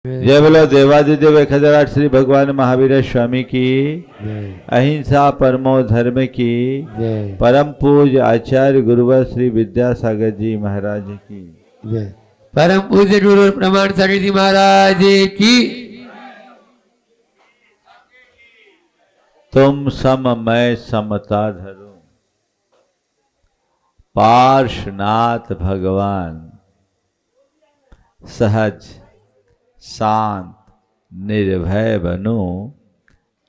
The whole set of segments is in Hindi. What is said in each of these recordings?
जय बोलो देवादिदेव खजराट श्री भगवान महावीर स्वामी की, अहिंसा परमो धर्म की, परम पूज आचार्य गुरुवर श्री विद्यासागर जी महाराज की, परम पूज्य गुरु प्रमाण सागर जी महाराज की। तुम सम मैं समता धरूं, पार्श्वनाथ भगवान सहज शांत निर्भय बनो,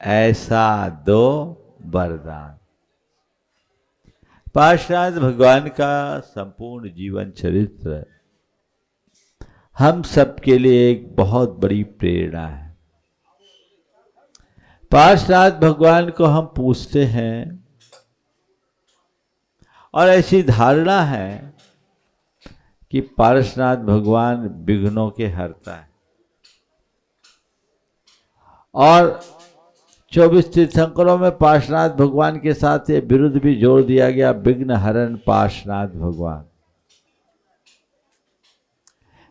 ऐसा दो वरदान। पार्श्वनाथ भगवान का संपूर्ण जीवन चरित्र हम सबके लिए एक बहुत बड़ी प्रेरणा है। पार्श्वनाथ भगवान को हम पूछते हैं और ऐसी धारणा है कि पार्श्वनाथ भगवान विघ्नों के हरता है, और 24 तीर्थंकरों में पार्श्वनाथ भगवान के साथ ये विरुद्ध भी जोड़ दिया गया, विघ्न हरण पार्श्वनाथ भगवान।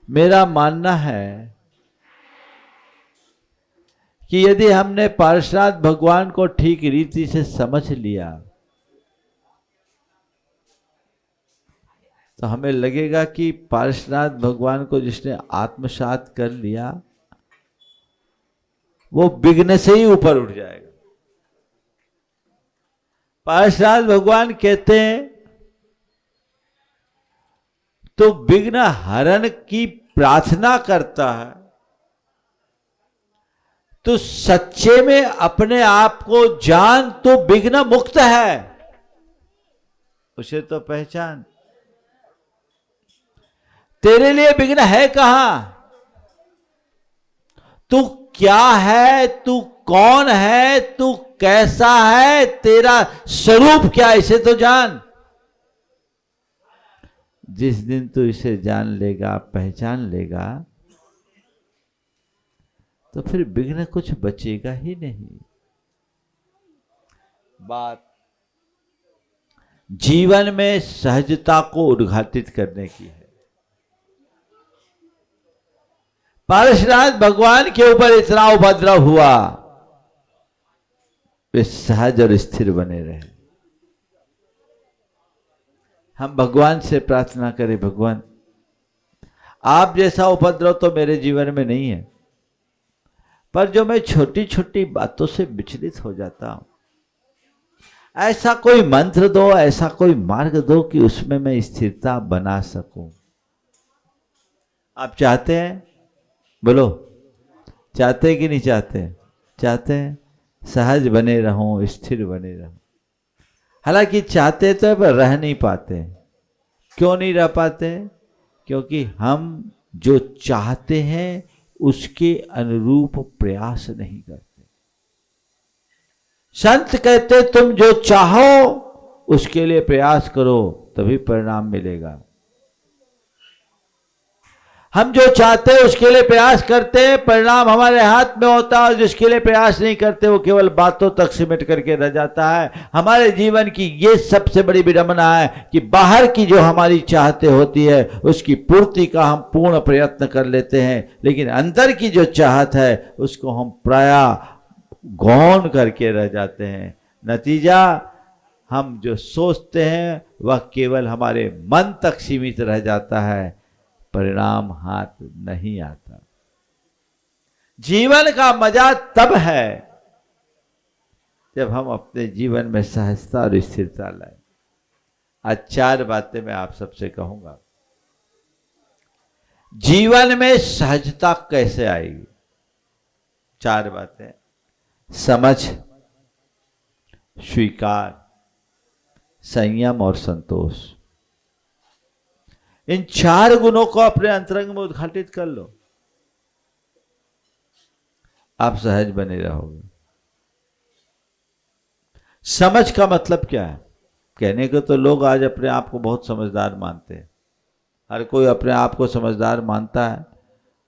मेरा मानना है कि यदि हमने पार्श्वनाथ भगवान को ठीक रीति से समझ लिया तो हमें लगेगा कि पार्श्वनाथ भगवान को जिसने आत्मसात कर लिया वो विघ्न से ही ऊपर उठ जाएगा। पार्श्वनाथ भगवान कहते हैं तो विघ्न हरण की प्रार्थना करता है तो सच्चे में अपने आप को जान तो विघ्न मुक्त है, उसे तो पहचान। तेरे लिए विघ्न है कहां? तू क्या है, तू कौन है, तू कैसा है, तेरा स्वरूप क्या है, इसे तो जान। जिस दिन तू इसे जान लेगा, पहचान लेगा, तो फिर विघ्न कुछ बचेगा ही नहीं। बात जीवन में सहजता को उद्घाटित करने की है। पार्श्वनाथ भगवान के ऊपर इतना उपद्रव हुआ, वे सहज और स्थिर बने रहे। हम भगवान से प्रार्थना करें, भगवान आप जैसा उपद्रव तो मेरे जीवन में नहीं है, पर जो मैं छोटी छोटी बातों से विचलित हो जाता हूं, ऐसा कोई मंत्र दो, ऐसा कोई मार्ग दो कि उसमें मैं स्थिरता बना सकूं। आप चाहते हैं? बोलो, चाहते हैं कि नहीं चाहते? चाहते हैं सहज बने रहूं, स्थिर बने रहूं। हालांकि चाहते तो है पर रह नहीं पाते। क्यों नहीं रह पाते? क्योंकि हम जो चाहते हैं उसके अनुरूप प्रयास नहीं करते। संत कहते तुम जो चाहो उसके लिए प्रयास करो, तभी परिणाम मिलेगा। हम जो चाहते हैं उसके लिए प्रयास करते हैं, परिणाम हमारे हाथ में होता है, और जिसके लिए प्रयास नहीं करते वो केवल बातों तक सिमट करके रह जाता है। हमारे जीवन की ये सबसे बड़ी विडंबना है कि बाहर की जो हमारी चाहते होती है उसकी पूर्ति का हम पूर्ण प्रयत्न कर लेते हैं, लेकिन अंदर की जो चाहत है उसको हम प्रायः गौण करके रह जाते हैं। नतीजा हम जो सोचते हैं वह केवल हमारे मन तक सीमित रह जाता है, परिणाम हाथ नहीं आता। जीवन का मजा तब है जब हम अपने जीवन में सहजता और स्थिरता लाएं। आज 4 बातें मैं आप सबसे कहूंगा। जीवन में सहजता कैसे आएगी? 4 बातें: समझ, स्वीकार, संयम और संतोष। इन 4 गुणों को अपने अंतरंग में उद्घाटित कर लो, आप सहज बने रहोगे। समझ का मतलब क्या है? कहने को तो लोग आज अपने आप को बहुत समझदार मानते हैं। हर कोई अपने आप को समझदार मानता है,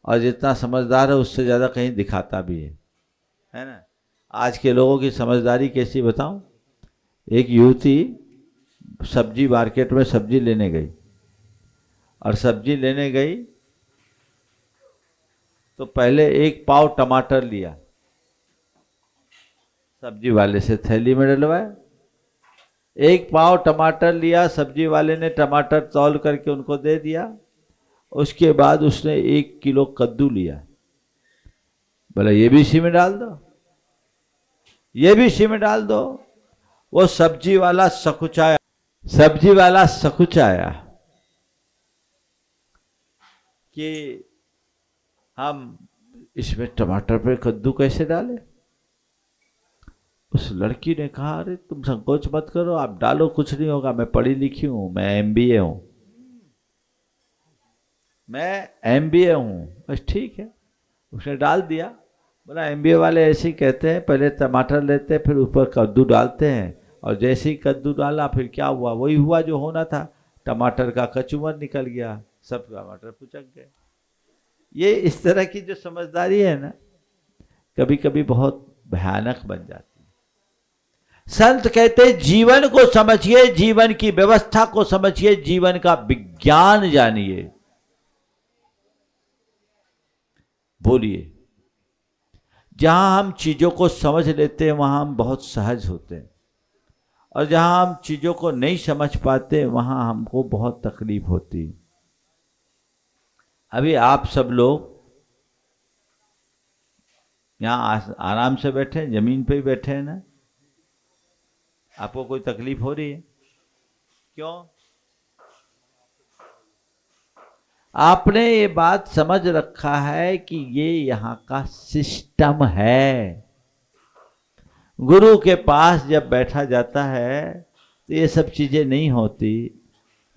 और जितना समझदार है उससे ज्यादा कहीं दिखाता भी है ना। आज के लोगों की समझदारी कैसी बताऊं? एक युवती सब्जी मार्केट में सब्जी लेने गई, और सब्जी लेने गई तो पहले 1 पाव टमाटर लिया, सब्जी वाले से थैली में डलवाया। 1 पाव टमाटर लिया, सब्जी वाले ने टमाटर तौल करके उनको दे दिया। उसके बाद उसने 1 किलो कद्दू लिया, बोला ये भी इसी में डाल दो, ये भी इसी में डाल दो। वो सब्जी वाला सकुचाया, सब्जी वाला सकुचाया कि हम इसमें टमाटर पे कद्दू कैसे डालें। उस लड़की ने कहा अरे तुम संकोच मत करो, आप डालो, कुछ नहीं होगा, मैं पढ़ी लिखी हूं, मैं MBA हूं, मैं MBA हूं। बस ठीक है, उसने डाल दिया। बोला MBA वाले ऐसे ही कहते हैं, पहले टमाटर लेते हैं फिर ऊपर कद्दू डालते हैं, और जैसे ही कद्दू डाला फिर क्या हुआ, वही हुआ जो होना था, टमाटर का कचूमर निकल गया, सब टमाटर पुचक गए। ये इस तरह की जो समझदारी है ना, कभी कभी बहुत भयानक बन जाती है। संत कहते जीवन को समझिए, जीवन की व्यवस्था को समझिए, जीवन का विज्ञान जानिए। बोलिए, जहां हम चीजों को समझ लेते हैं वहां हम बहुत सहज होते हैं, और जहां हम चीजों को नहीं समझ पाते वहां हमको बहुत तकलीफ होती है। अभी आप सब लोग यहां आराम से बैठे हैं, जमीन पे ही बैठे हैं ना, आपको कोई तकलीफ हो रही है? क्यों? आपने ये बात समझ रखा है कि ये यहाँ का सिस्टम है। गुरु के पास जब बैठा जाता है तो ये सब चीजें नहीं होती,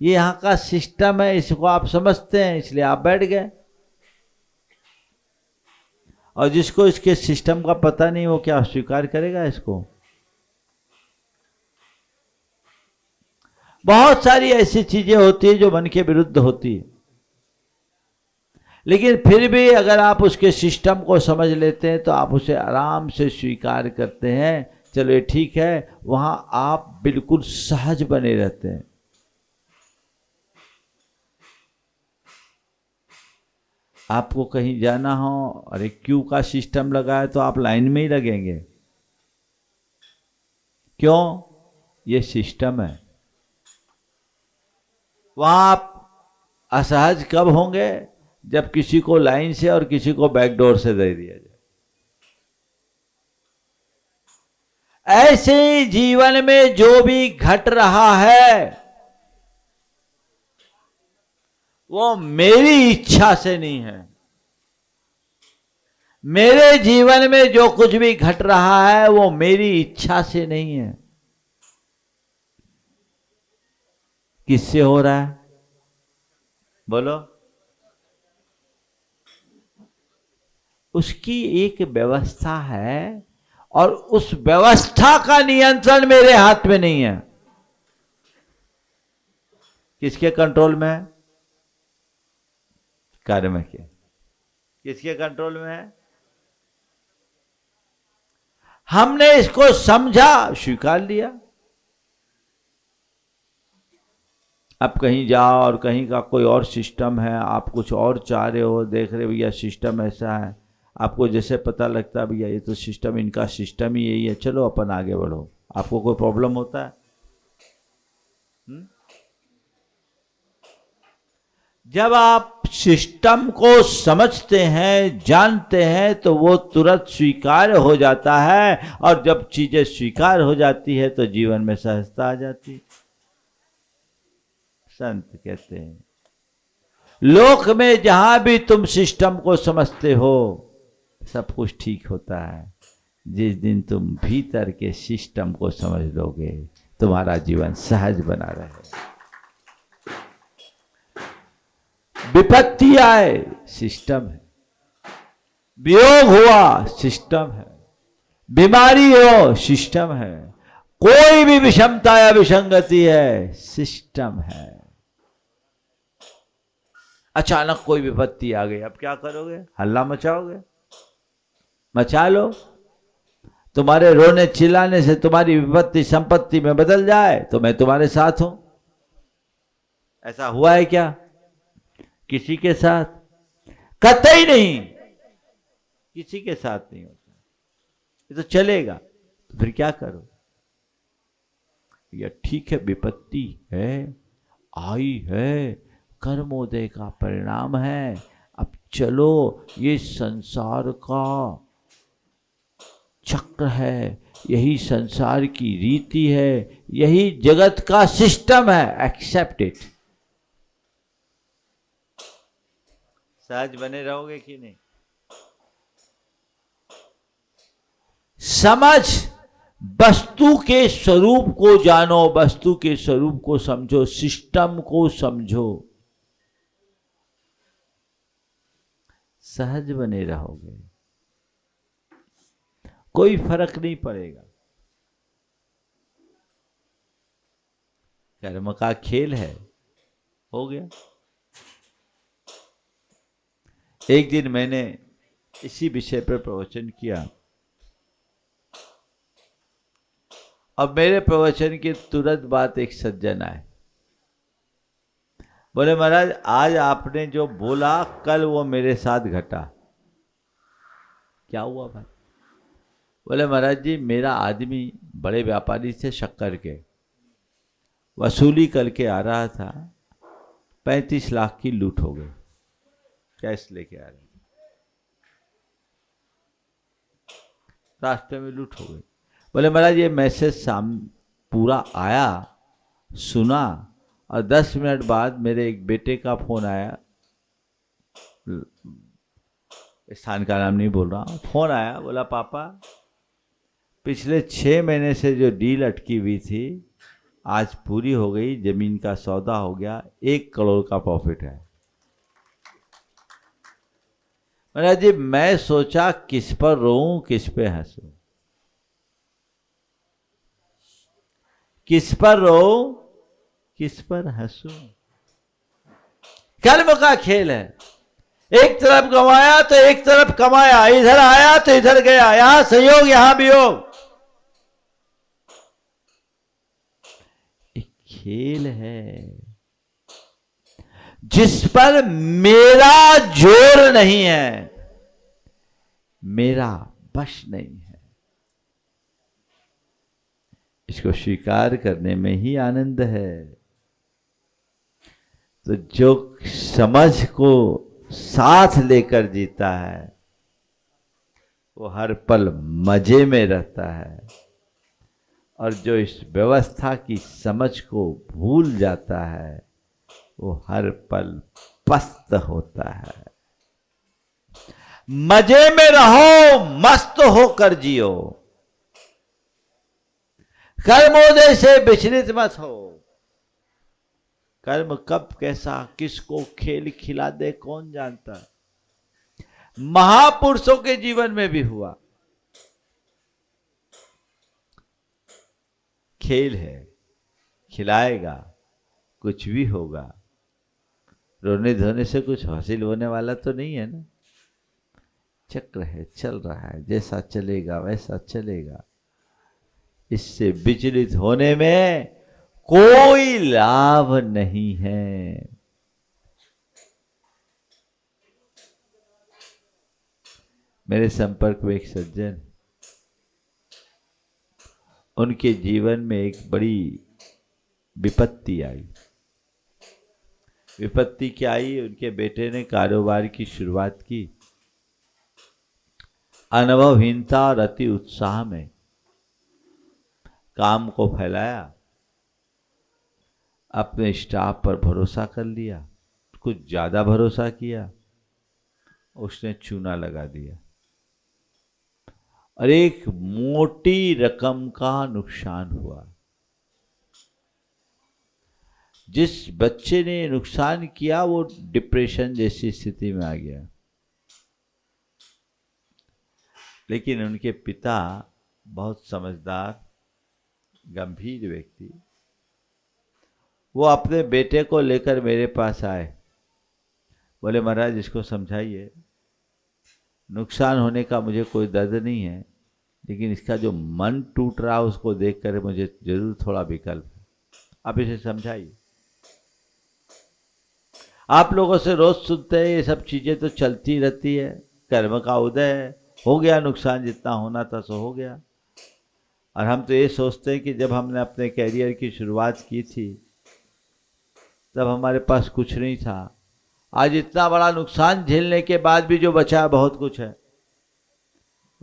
ये यहाँ का सिस्टम है, इसको आप समझते हैं इसलिए आप बैठ गए। और जिसको इसके सिस्टम का पता नहीं वो क्या स्वीकार करेगा इसको? बहुत सारी ऐसी चीजें होती है जो मन के विरुद्ध होती है, लेकिन फिर भी अगर आप उसके सिस्टम को समझ लेते हैं तो आप उसे आराम से स्वीकार करते हैं। चलो ये ठीक है, वहां आप बिल्कुल सहज बने रहते हैं। आपको कहीं जाना हो, अरे क्यू का सिस्टम लगा है तो आप लाइन में ही लगेंगे। क्यों? ये सिस्टम है। वहां आप असहज कब होंगे? जब किसी को लाइन से और किसी को बैकडोर से दे दिया जाए। ऐसे जीवन में जो भी घट रहा है वो मेरी इच्छा से नहीं है। मेरे जीवन में जो कुछ भी घट रहा है वो मेरी इच्छा से नहीं है। किससे हो रहा है? बोलो। उसकी एक व्यवस्था है और उस व्यवस्था का नियंत्रण मेरे हाथ में नहीं है। किसके कंट्रोल में है? कर्म के। किसके कंट्रोल में है? हमने इसको समझा, स्वीकार लिया। अब कहीं जाओ और कहीं का कोई और सिस्टम है, आप कुछ और चाह रहे हो, देख रहे हो भैया सिस्टम ऐसा है, आपको जैसे पता लगता है भैया ये तो सिस्टम, इनका सिस्टम ही यही है, चलो अपन आगे बढ़ो। आपको कोई प्रॉब्लम होता है? जब आप सिस्टम को समझते हैं, जानते हैं, तो वो तुरंत स्वीकार हो जाता है, और जब चीजें स्वीकार हो जाती है तो जीवन में सहजता आ जाती है। संत कहते हैं लोक में जहां भी तुम सिस्टम को समझते हो सब कुछ ठीक होता है। जिस दिन तुम भीतर के सिस्टम को समझ लोगे तुम्हारा जीवन सहज बना रहे। विपत्ति आए सिस्टम है, वियोग हुआ सिस्टम है, बीमारी हो सिस्टम है, कोई भी विषमता या विसंगति है सिस्टम है। अचानक कोई विपत्ति आ गई, अब क्या करोगे? हल्ला मचाओगे? मचा लो। तुम्हारे रोने चिल्लाने से तुम्हारी विपत्ति संपत्ति में बदल जाए तो मैं तुम्हारे साथ हूं। ऐसा हुआ है क्या किसी के साथ? कतई नहीं। किसी के साथ नहीं होता। ये तो चलेगा, तो फिर क्या करो? या ठीक है, विपत्ति है, आई है, कर्मोदय का परिणाम है, अब चलो, ये संसार का चक्र है, यही संसार की रीति है, यही जगत का सिस्टम है, एक्सेप्ट इट। सहज बने रहोगे कि नहीं? समझ, वस्तु के स्वरूप को जानो, वस्तु के स्वरूप को समझो, सिस्टम को समझो, सहज बने रहोगे, कोई फर्क नहीं पड़ेगा। कर्म का खेल है, हो गया। एक दिन मैंने इसी विषय पर प्रवचन किया। अब मेरे प्रवचन के तुरंत बाद एक सज्जन आए, बोले महाराज आज आपने जो बोला कल वो मेरे साथ घटा। क्या हुआ भाई? बोले महाराज जी, मेरा आदमी बड़े व्यापारी से शक्कर के वसूली करके आ रहा था, 35 लाख की लूट हो गई, कैश लेके आ रहे, रास्ते में लूट हो गई। बोले महाराज ये मैसेज पूरा आया, सुना, और 10 मिनट बाद मेरे एक बेटे का फोन आया, स्थान का नाम नहीं बोल रहा हूँ, फोन आया, बोला पापा पिछले 6 महीने से जो डील अटकी हुई थी आज पूरी हो गई, जमीन का सौदा हो गया, 1 करोड़ का प्रॉफिट है। महाराज जी मैं सोचा किस पर रोऊं किस पे हंसूं, किस पर रोऊं किस पर हंसूं। कर्म का खेल है, एक तरफ गंवाया तो एक तरफ कमाया, इधर आया तो इधर गया, यहां संयोग यहां वियोग। एक खेल है जिस पर मेरा जोर नहीं है, मेरा बश नहीं है। इसको स्वीकार करने में ही आनंद है। तो जो समझ को साथ लेकर जीता है वो हर पल मजे में रहता है, और जो इस व्यवस्था की समझ को भूल जाता है वो हर पल पस्त होता है। मजे में रहो, मस्त होकर जियो, कर्मोदय से विचलित मत हो। कर्म कब कैसा किसको खेल खिला दे कौन जानता। महापुरुषों के जीवन में भी हुआ, खेल है, खिलाएगा, कुछ भी होगा, रोने धोने से कुछ हासिल होने वाला तो नहीं है ना। चक्र है, चल रहा है, जैसा चलेगा वैसा चलेगा, इससे विचलित होने में कोई लाभ नहीं है। मेरे संपर्क में एक सज्जन, उनके जीवन में एक बड़ी विपत्ति आई। विपत्ति क्या आई? उनके बेटे ने कारोबार की शुरुआत की, अनुभवहीनता और अति उत्साह में काम को फैलाया, अपने स्टाफ पर भरोसा कर लिया, कुछ ज्यादा भरोसा किया, उसने चूना लगा दिया और एक मोटी रकम का नुकसान हुआ। जिस बच्चे ने नुकसान किया वो डिप्रेशन जैसी स्थिति में आ गया, लेकिन उनके पिता बहुत समझदार गंभीर व्यक्ति, वो अपने बेटे को लेकर मेरे पास आए। बोले महाराज इसको समझाइए, नुकसान होने का मुझे कोई दर्द नहीं है, लेकिन इसका जो मन टूट रहा है उसको देखकर मुझे जरूर थोड़ा विकल्प है, आप इसे समझाइए। आप लोगों से रोज सुनते हैं ये सब चीजें तो चलती रहती है, कर्म का उदय है, हो गया नुकसान, जितना होना था सो हो गया। और हम तो ये सोचते हैं कि जब हमने अपने कैरियर की शुरुआत की थी तब हमारे पास कुछ नहीं था। आज इतना बड़ा नुकसान झेलने के बाद भी जो बचा है बहुत कुछ है।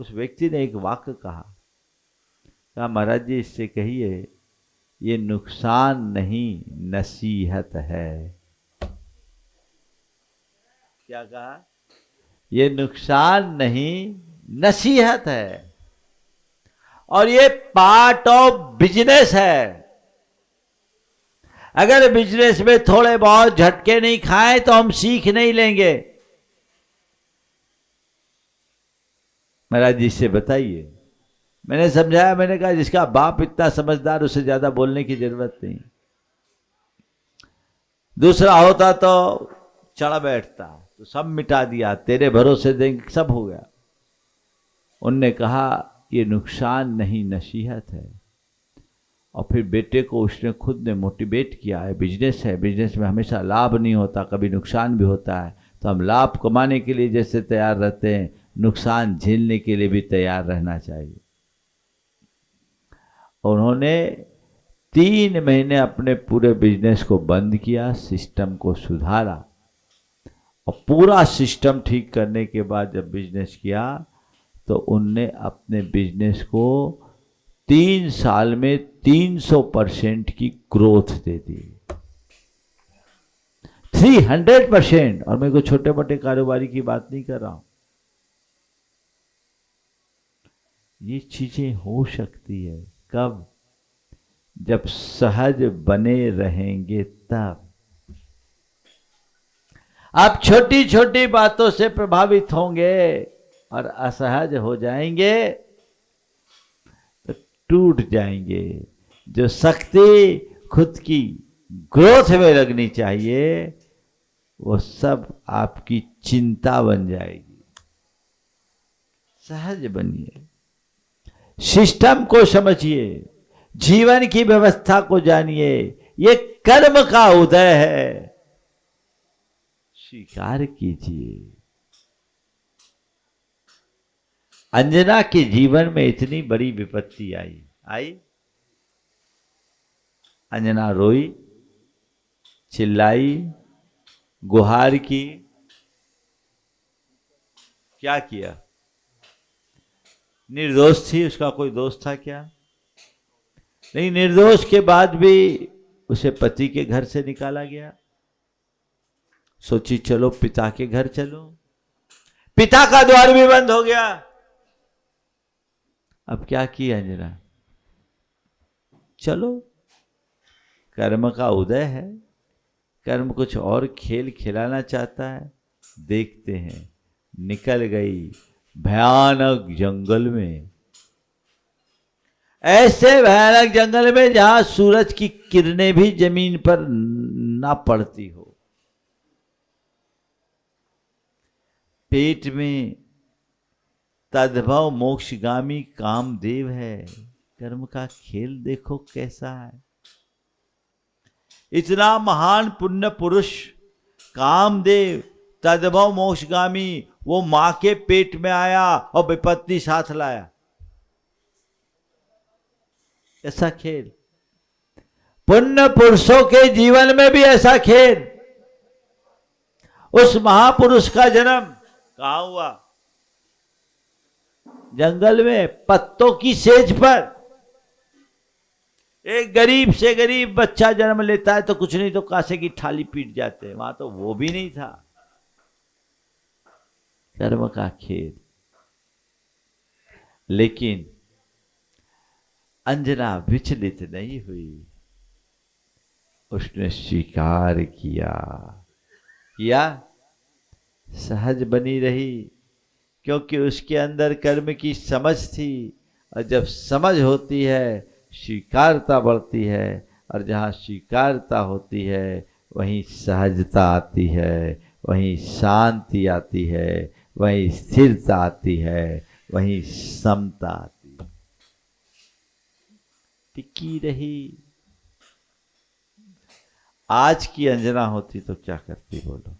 उस व्यक्ति ने एक वाक्य कहा महाराज जी इससे कहिए ये नुकसान नहीं नसीहत है। क्या कहा? ये नुकसान नहीं नसीहत है, और ये पार्ट ऑफ बिजनेस है। अगर बिजनेस में थोड़े बहुत झटके नहीं खाएं तो हम सीख नहीं लेंगे। महाराज जी से बताइए। मैंने समझाया, मैंने कहा जिसका बाप इतना समझदार उसे ज्यादा बोलने की जरूरत नहीं। दूसरा होता तो चढ़ बैठता, तो सब मिटा दिया, तेरे भरोसे देंगे, सब हो गया। उनने कहा ये नुकसान नहीं नसीहत है। और फिर बेटे को उसने खुद ने मोटिवेट किया है। बिजनेस है, बिजनेस में हमेशा लाभ नहीं होता, कभी नुकसान भी होता है। तो हम लाभ कमाने के लिए जैसे तैयार रहते हैं, नुकसान झेलने के लिए भी तैयार रहना चाहिए। उन्होंने 3 महीने अपने पूरे बिजनेस को बंद किया, सिस्टम को सुधारा, और पूरा सिस्टम ठीक करने के बाद जब बिजनेस किया तो उनने अपने बिजनेस को 3 साल में 300% की ग्रोथ दे दी। 300%। और मैं कोई छोटे मोटे कारोबारी की बात नहीं कर रहा हूं। ये चीजें हो सकती है कब? जब सहज बने रहेंगे तब। आप छोटी छोटी बातों से प्रभावित होंगे और असहज हो जाएंगे तो टूट जाएंगे। जो शक्ति खुद की ग्रोथ में लगनी चाहिए वो सब आपकी चिंता बन जाएगी। सहज बनिए, सिस्टम को समझिए, जीवन की व्यवस्था को जानिए। ये कर्म का उदय है, स्वीकार कीजिए। अंजना के जीवन में इतनी बड़ी विपत्ति आई। अंजना रोई, चिल्लाई, गुहार की। क्या किया? निर्दोष थी, उसका कोई दोष था क्या? नहीं। निर्दोष के बाद भी उसे पति के घर से निकाला गया। सोची चलो पिता के घर चलो, पिता का द्वार भी बंद हो गया। अब क्या किया अंजना? चलो, कर्म का उदय है, कर्म कुछ और खेल खिलाना चाहता है, देखते हैं। निकल गई भयानक जंगल में, ऐसे भयानक जंगल में जहां सूरज की किरणें भी जमीन पर ना पड़ती हो। पेट में तद्भव मोक्षगामी कामदेव है। कर्म का खेल देखो कैसा है। इतना महान पुण्य पुरुष कामदेव, तद्भव मोक्षगामी, वो मां के पेट में आया और विपत्ति साथ लाया। ऐसा खेल पुण्य पुरुषों के जीवन में भी ऐसा खेल। उस महापुरुष का जन्म कहां हुआ? जंगल में, पत्तों की सेज पर। एक गरीब से गरीब बच्चा जन्म लेता है तो कुछ नहीं तो कासे की थाली पीट जाते हैं। वहां तो वो भी नहीं था। कर्म का खेल। लेकिन अंजना विचलित नहीं हुई, उसने स्वीकार किया, सहज बनी रही, क्योंकि उसके अंदर कर्म की समझ थी। और जब समझ होती है स्वीकारता बढ़ती है, और जहाँ स्वीकारता होती है वहीं सहजता आती है, वहीं शांति आती है, वहीं स्थिरता आती है, वहीं समता आती है। टिकी रही। आज की अंजना होती तो क्या करती बोलो?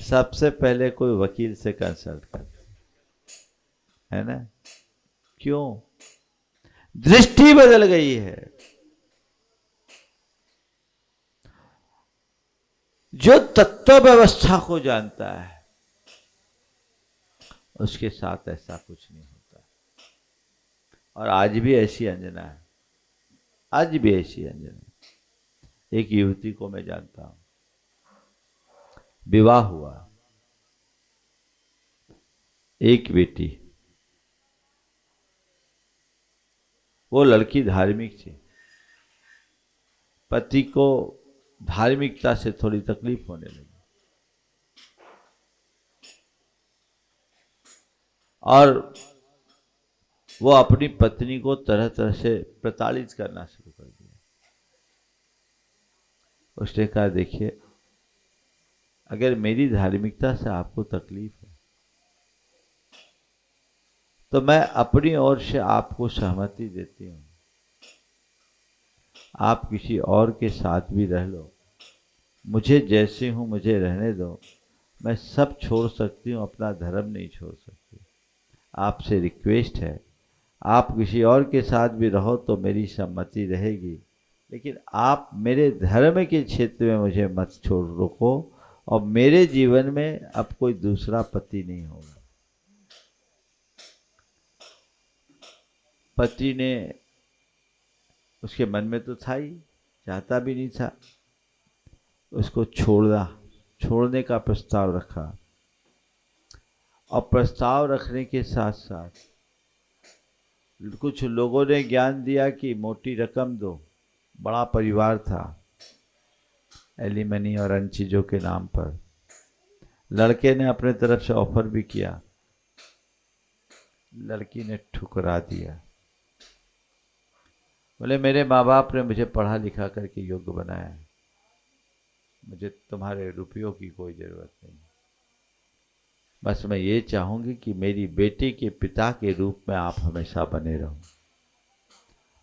सबसे पहले कोई वकील से कंसल्ट करते, है ना? क्यों? दृष्टि बदल गई है। जो तत्व व्यवस्था को जानता है उसके साथ ऐसा कुछ नहीं होता। और आज भी ऐसी अंजना है, आज भी ऐसी अंजना है। एक युवती को मैं जानता हूं, विवाह हुआ, एक बेटी। वो लड़की धार्मिक थी, पति को धार्मिकता से थोड़ी तकलीफ होने लगी और वो अपनी पत्नी को तरह तरह से प्रताड़ित करना शुरू कर दिया। उसने कहा, देखिए, अगर मेरी धार्मिकता से आपको तकलीफ है तो मैं अपनी ओर से आपको सहमति देती हूं, आप किसी और के साथ भी रह लो, मुझे जैसे हूं मुझे रहने दो, मैं सब छोड़ सकती हूं, अपना धर्म नहीं छोड़ सकती। आपसे रिक्वेस्ट है, आप किसी और के साथ भी रहो तो मेरी सम्मति रहेगी, लेकिन आप मेरे धर्म के क्षेत्र में मुझे मत छोड़ रोको और मेरे जीवन में अब कोई दूसरा पति नहीं होगा। पति ने, उसके मन में तो था ही, चाहता भी नहीं था, उसको छोड़ने का प्रस्ताव रखा। और प्रस्ताव रखने के साथ साथ कुछ लोगों ने ज्ञान दिया कि मोटी रकम दो। बड़ा परिवार था, एलिमनी और अन्य चीज़ों के नाम पर। लड़के ने अपने तरफ से ऑफर भी किया, लड़की ने ठुकरा दिया। बोले, मेरे माँ बाप ने मुझे पढ़ा लिखा करके योग्य बनाया, मुझे तुम्हारे रुपयों की कोई ज़रूरत नहीं, बस मैं ये चाहूँगी कि मेरी बेटी के पिता के रूप में आप हमेशा बने रहो,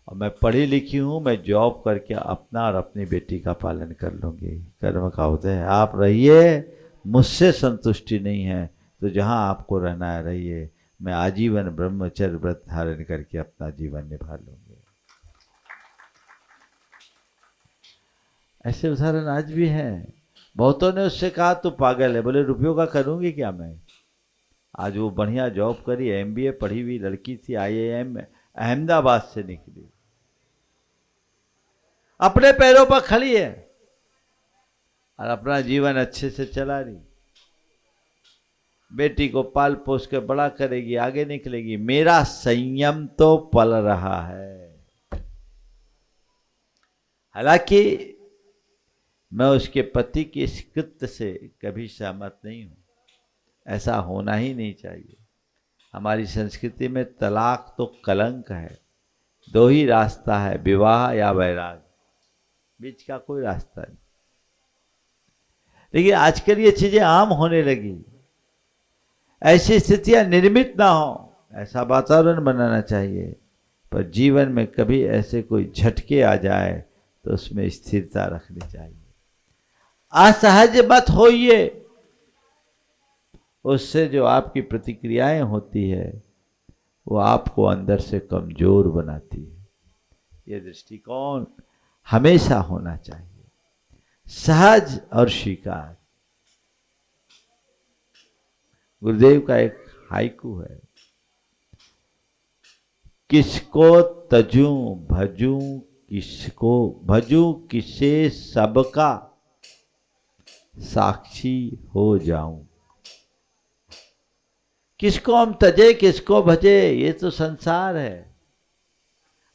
और मैं पढ़ी लिखी हूँ, मैं जॉब करके अपना और अपनी बेटी का पालन कर लूँगी। कर्म का उदय है, आप रहिए, मुझसे संतुष्टि नहीं है तो जहाँ आपको रहना है रहिए, मैं आजीवन ब्रह्मचर्य व्रत धारण करके अपना जीवन निभा लूँगी। ऐसे उदाहरण आज भी हैं। बहुतों ने उससे कहा, तू पागल है। बोले, रुपयों का करूँगी क्या मैं? आज वो बढ़िया जॉब करी, MBA पढ़ी हुई लड़की थी, IIM अहमदाबाद से निकली, अपने पैरों पर खड़ी है और अपना जीवन अच्छे से चला रही। बेटी को पाल पोस के बड़ा करेगी, आगे निकलेगी। मेरा संयम तो पल रहा है। हालांकि मैं उसके पति के इस कृत्य से कभी सहमत नहीं हूं, ऐसा होना ही नहीं चाहिए। हमारी संस्कृति में तलाक तो कलंक है। दो ही रास्ता है, विवाह या वैराग, बीच का कोई रास्ता नहीं। लेकिन आजकल ये चीजें आम होने लगी। ऐसी स्थितियां निर्मित ना हो, ऐसा वातावरण बनाना चाहिए, पर जीवन में कभी ऐसे कोई झटके आ जाए तो उसमें स्थिरता रखनी चाहिए। असहज मत होइए, उससे जो आपकी प्रतिक्रियाएं होती है वो आपको अंदर से कमजोर बनाती है। ये दृष्टिकोण हमेशा होना चाहिए, सहज और स्वीकार। गुरुदेव का एक हाइकू है, किसको तजूं भजूं, किसको भजूं, किसे सबका साक्षी हो जाऊं। किसको हम तजे, किसको भजे, ये तो संसार है।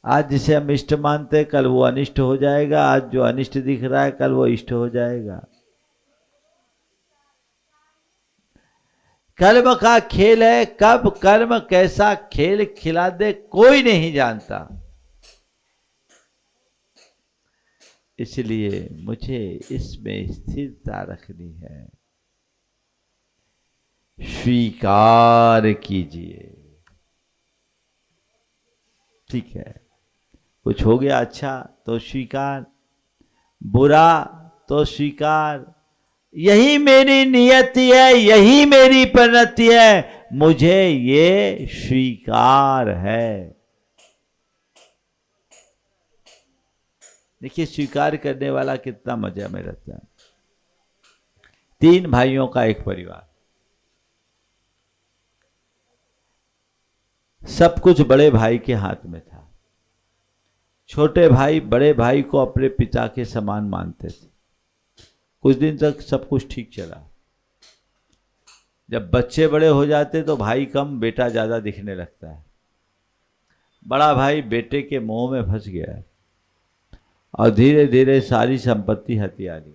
आज जिसे हम इष्ट मानते कल वो अनिष्ट हो जाएगा, आज जो अनिष्ट दिख रहा है कल वो इष्ट हो जाएगा। कर्म का खेल है, कब कर्म कैसा खेल खिला दे कोई नहीं जानता। इसलिए मुझे इसमें स्थिरता रखनी है। स्वीकार कीजिए, ठीक है, कुछ हो गया अच्छा तो स्वीकार, बुरा तो स्वीकार, यही मेरी नियति है, यही मेरी परिणति है, मुझे ये स्वीकार है। देखिए स्वीकार करने वाला कितना मजा में रहता है। 3 भाइयों का एक परिवार, सब कुछ बड़े भाई के हाथ में था। छोटे भाई बड़े भाई को अपने पिता के समान मानते थे। कुछ दिन तक सब कुछ ठीक चला। जब बच्चे बड़े हो जाते तो भाई कम बेटा ज़्यादा दिखने लगता है। बड़ा भाई बेटे के मोह में फंस गया और धीरे धीरे सारी संपत्ति हथिया ली।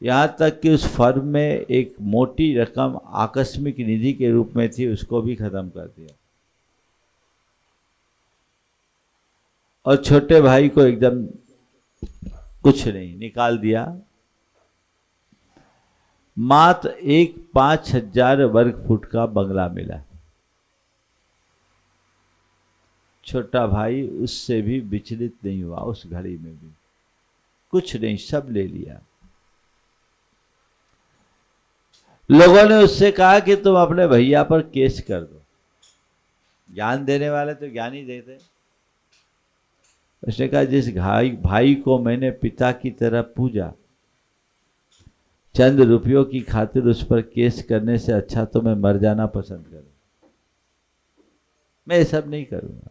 यहाँ तक कि उस फर्म में एक मोटी रकम आकस्मिक निधि के रूप में थी, उसको भी खत्म कर दिया। और छोटे भाई को एकदम कुछ नहीं, निकाल दिया। मात्र एक 5,000 वर्ग फुट का बंगला मिला। छोटा भाई उससे भी विचलित नहीं हुआ। उस घड़ी में भी कुछ नहीं, सब ले लिया। लोगों ने उससे कहा कि तुम अपने भैया पर केस कर दो। ज्ञान देने वाले तो ज्ञान ही देते। उसने कहा जिस भाई को मैंने पिता की तरह पूजा, चंद रुपयों की खातिर उस पर केस करने से अच्छा तो मैं मर जाना पसंद करूं। मैं ये सब नहीं करूंगा।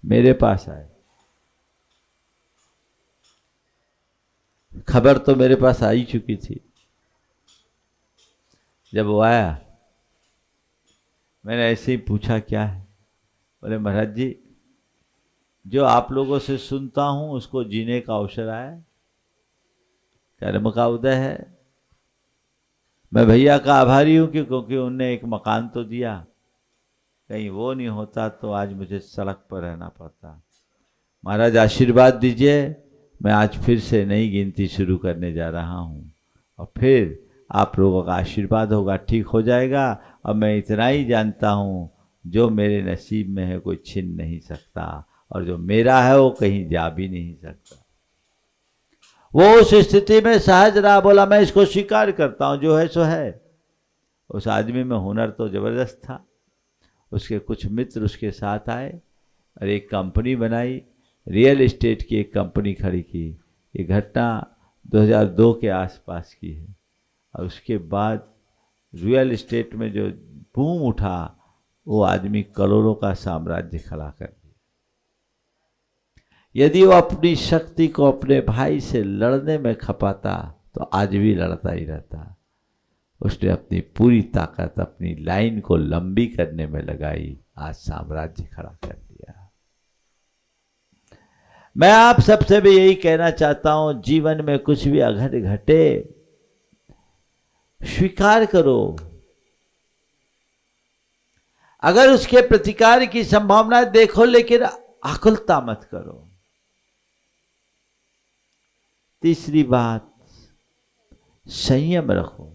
मेरे पास आए, खबर तो मेरे पास आ ही चुकी थी। जब वो आया मैंने ऐसे ही पूछा क्या है। बोले महाराज जी, जो आप लोगों से सुनता हूं उसको जीने का अवसर आया, कर्म का उदय है। मैं भैया का आभारी हूं क्योंकि उनने एक मकान तो दिया। कहीं वो नहीं होता तो आज मुझे सड़क पर रहना पड़ता। महाराज आशीर्वाद दीजिए, मैं आज फिर से नई गिनती शुरू करने जा रहा हूं और फिर आप लोगों का आशीर्वाद होगा, ठीक हो जाएगा। और मैं इतना ही जानता हूं, जो मेरे नसीब में है कोई छीन नहीं सकता, और जो मेरा है वो कहीं जा भी नहीं सकता। वो उस स्थिति में सहज रहा, बोला मैं इसको स्वीकार करता हूं, जो है सो है। उस आदमी में हुनर तो जबरदस्त था। उसके कुछ मित्र उसके साथ आए और एक कंपनी बनाई, रियल एस्टेट की एक कंपनी खड़ी की। ये घटना 2002 के आसपास की है। और उसके बाद रियल एस्टेट में जो बूम उठा, वो आदमी करोड़ों का साम्राज्य खड़ा कर दिया। यदि वो अपनी शक्ति को अपने भाई से लड़ने में खपाता तो आज भी लड़ता ही रहता। उसने अपनी पूरी ताकत अपनी लाइन को लंबी करने में लगाई, आज साम्राज्य खड़ा कर दिया। मैं आप सबसे भी यही कहना चाहता हूं, जीवन में कुछ भी अघट घटे स्वीकार करो। अगर उसके प्रतिकार की संभावना देखो, लेकिन आकुलता मत करो। तीसरी बात, संयम रखो।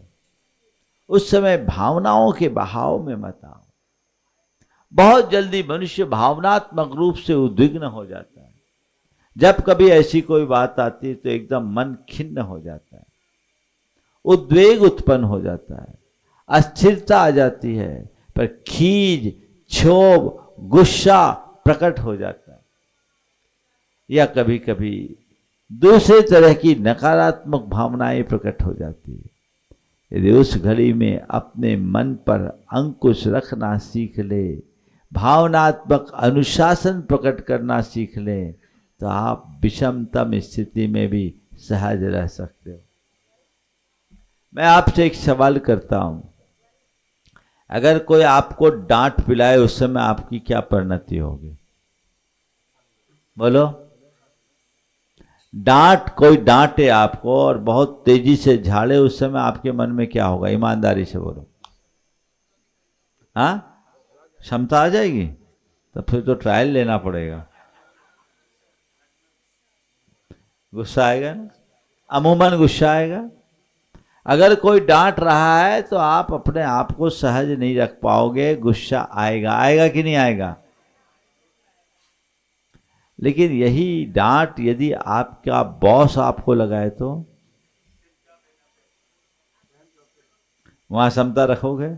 उस समय भावनाओं के बहाव में मत आओ। बहुत जल्दी मनुष्य भावनात्मक रूप से उद्विग्न हो जाता है। जब कभी ऐसी कोई बात आती है तो एकदम मन खिन्न हो जाता है, उद्वेग उत्पन्न हो जाता है, अस्थिरता आ जाती है, पर खीज, क्षोभ, गुस्सा प्रकट हो जाता है, या कभी कभी दूसरे तरह की नकारात्मक भावनाएं प्रकट हो जाती है। यदि उस घड़ी में अपने मन पर अंकुश रखना सीख ले, भावनात्मक अनुशासन प्रकट करना सीख ले, तो आप विषमतम स्थिति में भी सहज रह सकते हो। मैं आपसे एक सवाल करता हूं, अगर कोई आपको डांट पिलाए उस समय आपकी क्या परिणति होगी? बोलो। कोई डांटे आपको और बहुत तेजी से झाड़े, उस समय आपके मन में क्या होगा? ईमानदारी से बोलो। हाँ, क्षमता आ जाएगी? तो फिर तो ट्रायल लेना पड़ेगा। गुस्सा आएगा ना, अमूमन गुस्सा आएगा। अगर कोई डांट रहा है तो आप अपने आप को सहज नहीं रख पाओगे, गुस्सा आएगा। आएगा कि नहीं आएगा? लेकिन यही डांट यदि आपका बॉस आपको लगाए तो वहां समता रखोगे?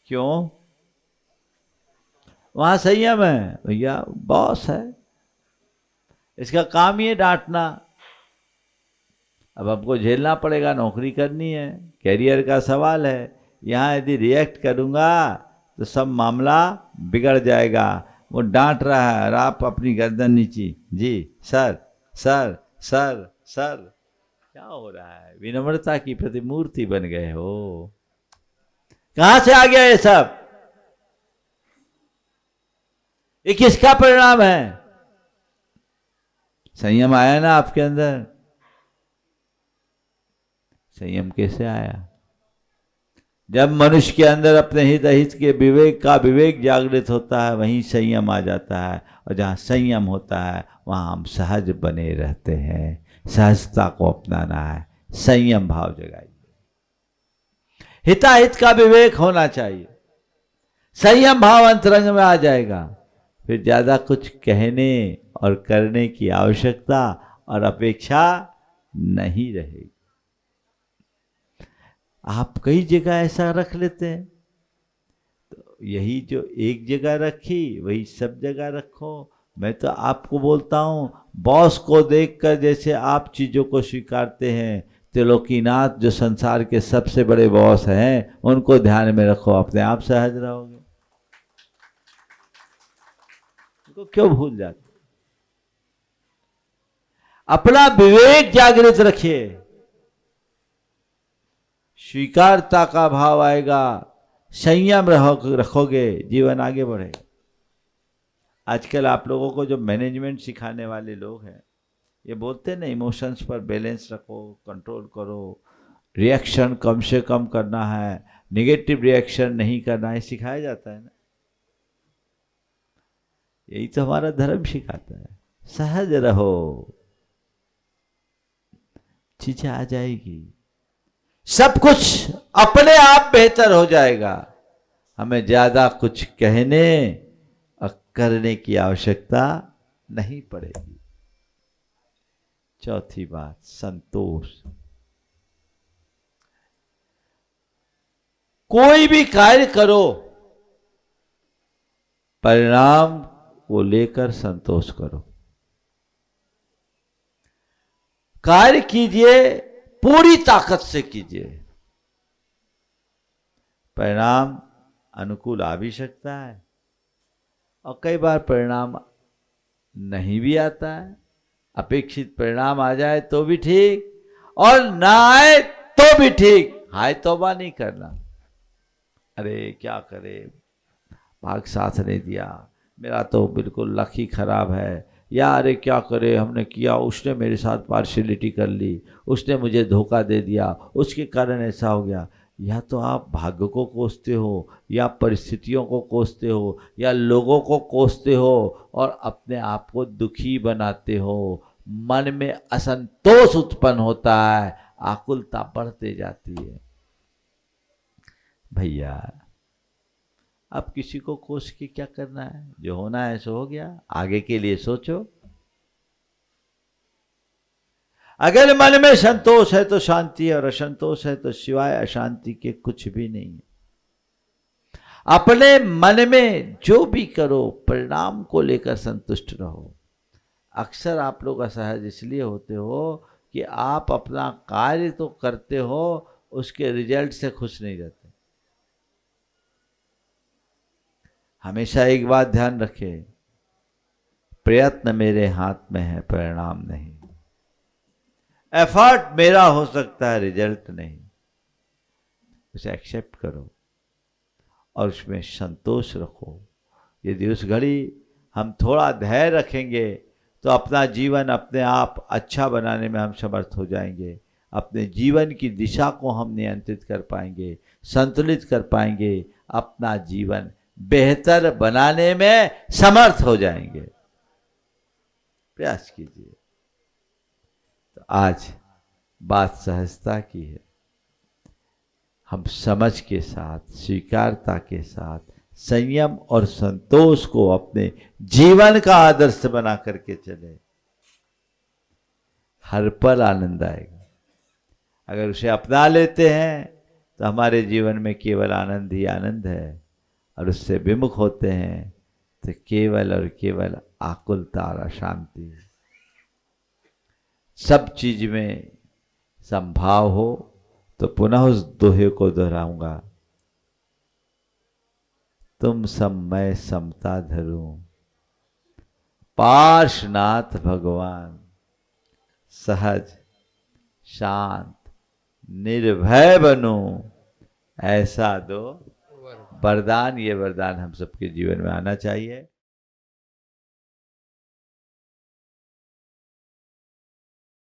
क्यों? वहां संयम है भैया, बॉस है, इसका काम ही है डांटना। अब हमको झेलना पड़ेगा, नौकरी करनी है, कैरियर का सवाल है। यहाँ यदि रिएक्ट करूँगा तो सब मामला बिगड़ जाएगा। वो डांट रहा है और आप अपनी गर्दन नीची, जी सर सर सर सर, क्या हो रहा है? विनम्रता की प्रतिमूर्ति बन गए हो। कहाँ से आ गया ये सब? ये किसका परिणाम है? संयम आया ना आपके अंदर? संयम कैसे आया? जब मनुष्य के अंदर अपने हित अहित के विवेक का विवेक जागृत होता है, वहीं संयम आ जाता है। और जहाँ संयम होता है वहाँ हम सहज बने रहते हैं। सहजता को अपनाना है, संयम भाव जगाइए। हिताहित का विवेक होना चाहिए, संयम भाव अंतरंग में आ जाएगा। फिर ज्यादा कुछ कहने और करने की आवश्यकता और अपेक्षा नहीं रहेगी। आप कई जगह ऐसा रख लेते हैं, तो यही जो एक जगह रखी वही सब जगह रखो। मैं तो आपको बोलता हूं, बॉस को देखकर जैसे आप चीजों को स्वीकारते हैं, त्रिलोकीनाथ जो संसार के सबसे बड़े बॉस हैं उनको ध्यान में रखो, अपने आप सहज रहोगे। उनको क्यों भूल जाते? अपना विवेक जागृत रखिए, स्वीकारता का भाव आएगा, संयम रखोगे, जीवन आगे बढ़ेगा। आजकल आप लोगों को जो मैनेजमेंट सिखाने वाले लोग हैं, ये बोलते ना इमोशंस पर बैलेंस रखो, कंट्रोल करो, रिएक्शन कम से कम करना है, नेगेटिव रिएक्शन नहीं करना है, सिखाया जाता है ना। यही तो हमारा धर्म सिखाता है। सहज रहो, चीजें आ जाएगी, सब कुछ अपने आप बेहतर हो जाएगा। हमें ज्यादा कुछ कहने और करने की आवश्यकता नहीं पड़ेगी। चौथी बात, संतोष। कोई भी कार्य करो, परिणाम को लेकर संतोष करो। कार्य कीजिए, पूरी ताकत से कीजिए, परिणाम अनुकूल आ भी सकता है और कई बार परिणाम नहीं भी आता है। अपेक्षित परिणाम आ जाए तो भी ठीक और ना आए तो भी ठीक, हाय तौबा नहीं करना। अरे क्या करे, भाग साथ नहीं दिया, मेरा तो बिल्कुल लक ही खराब है, या अरे क्या करे, हमने किया, उसने मेरे साथ पार्शियलिटी कर ली, उसने मुझे धोखा दे दिया, उसके कारण ऐसा हो गया। या तो आप भाग्य को कोसते हो, या परिस्थितियों को कोसते हो, या लोगों को कोसते हो और अपने आप को दुखी बनाते हो। मन में असंतोष उत्पन्न होता है, आकुलता बढ़ते जाती है। भैया अब किसी को कोस के क्या करना है? जो होना है सो हो गया, आगे के लिए सोचो। अगर मन में संतोष है तो शांति है, और असंतोष है तो सिवाय अशांति के कुछ भी नहीं है। अपने मन में जो भी करो, परिणाम को लेकर संतुष्ट रहो। अक्सर आप लोग असहज इसलिए होते हो कि आप अपना कार्य तो करते हो, उसके रिजल्ट से खुश नहीं रहते। हमेशा एक बात ध्यान रखें, प्रयत्न मेरे हाथ में है, परिणाम नहीं। एफर्ट मेरा हो सकता है, रिजल्ट नहीं। उसे एक्सेप्ट करो और उसमें संतोष रखो। यदि उस घड़ी हम थोड़ा धैर्य रखेंगे तो अपना जीवन अपने आप अच्छा बनाने में हम समर्थ हो जाएंगे। अपने जीवन की दिशा को हम नियंत्रित कर पाएंगे, संतुलित कर पाएंगे, अपना जीवन बेहतर बनाने में समर्थ हो जाएंगे। प्रयास कीजिए। तो आज बात सहजता की है। हम समझ के साथ, स्वीकारता के साथ, संयम और संतोष को अपने जीवन का आदर्श बना करके चले, हर पल आनंद आएगा। अगर उसे अपना लेते हैं तो हमारे जीवन में केवल आनंद ही आनंद है, और उससे विमुख होते हैं तो केवल और केवल आकुलता और अशांति। सब चीज में संभाव हो तो पुनः उस दोहे को दोहराऊंगा, तुम सम मैं समता धरूं, पार्श्वनाथ भगवान, सहज शांत निर्भय बनूं, ऐसा दो वरदान। ये वरदान हम सबके जीवन में आना चाहिए।